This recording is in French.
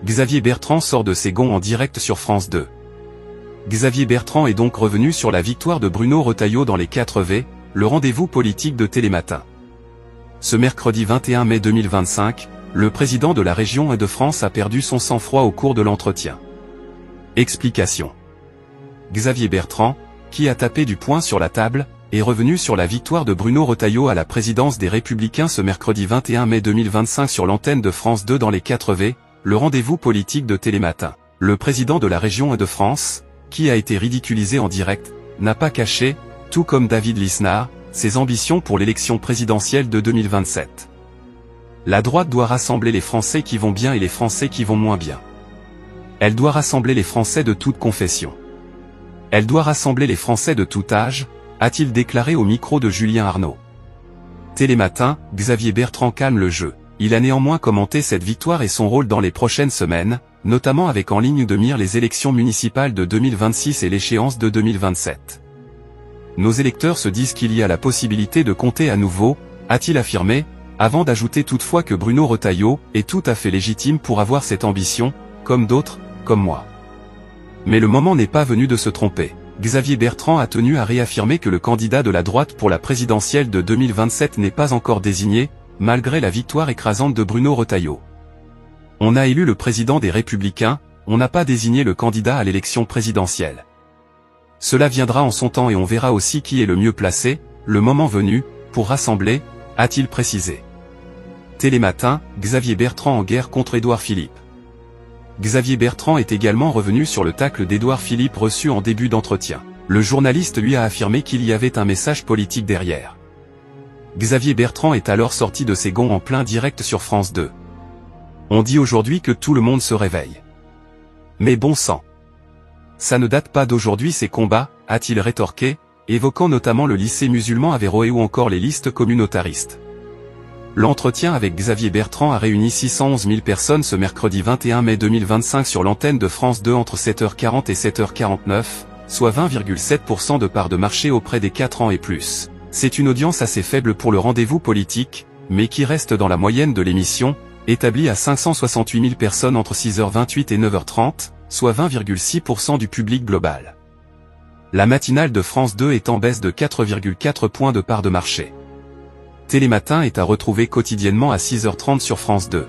Xavier Bertrand sort de ses gonds en direct sur France 2. Xavier Bertrand est donc revenu sur la victoire de Bruno Retailleau dans les 4V, le rendez-vous politique de Télématin. Ce mercredi 21 mai 2025, le président de la région Hauts-de-France a perdu son sang-froid au cours de l'entretien. Explication. Xavier Bertrand, qui a tapé du poing sur la table, est revenu sur la victoire de Bruno Retailleau à la présidence des Républicains ce mercredi 21 mai 2025 sur l'antenne de France 2 dans les 4V, le rendez-vous politique de Télématin. Le président de la région Hauts-de-France, qui a été ridiculisé en direct, n'a pas caché, tout comme David Lisnard, ses ambitions pour l'élection présidentielle de 2027. La droite doit rassembler les Français qui vont bien et les Français qui vont moins bien. Elle doit rassembler les Français de toute confession. Elle doit rassembler les Français de tout âge, a-t-il déclaré au micro de Julien Arnaud. Télématin, Xavier Bertrand calme le jeu. Il a néanmoins commenté cette victoire et son rôle dans les prochaines semaines, notamment avec en ligne de mire les élections municipales de 2026 et l'échéance de 2027. Nos électeurs se disent qu'il y a la possibilité de compter à nouveau, a-t-il affirmé, avant d'ajouter toutefois que Bruno Retailleau est tout à fait légitime pour avoir cette ambition, comme d'autres, comme moi. Mais le moment n'est pas venu de se tromper. Xavier Bertrand a tenu à réaffirmer que le candidat de la droite pour la présidentielle de 2027 n'est pas encore désigné, malgré la victoire écrasante de Bruno Retailleau. On a élu le président des Républicains, on n'a pas désigné le candidat à l'élection présidentielle. Cela viendra en son temps et on verra aussi qui est le mieux placé, le moment venu, pour rassembler, a-t-il précisé. Télématin, Xavier Bertrand en guerre contre Édouard Philippe. Xavier Bertrand est également revenu sur le tacle d'Édouard Philippe reçu en début d'entretien. Le journaliste lui a affirmé qu'il y avait un message politique derrière. Xavier Bertrand est alors sorti de ses gonds en plein direct sur France 2. On dit aujourd'hui que tout le monde se réveille. Mais bon sang. Ça ne date pas d'aujourd'hui ces combats, a-t-il rétorqué, évoquant notamment le lycée musulman Averroès ou encore les listes communautaristes. L'entretien avec Xavier Bertrand a réuni 611 000 personnes ce mercredi 21 mai 2025 sur l'antenne de France 2 entre 7h40 et 7h49, soit 20,7% de part de marché auprès des 4 ans et plus. C'est une audience assez faible pour le rendez-vous politique, mais qui reste dans la moyenne de l'émission, établie à 568 000 personnes entre 6h28 et 9h30, soit 20,6% du public global. La matinale de France 2 est en baisse de 4,4 points de part de marché. Télématin est à retrouver quotidiennement à 6h30 sur France 2.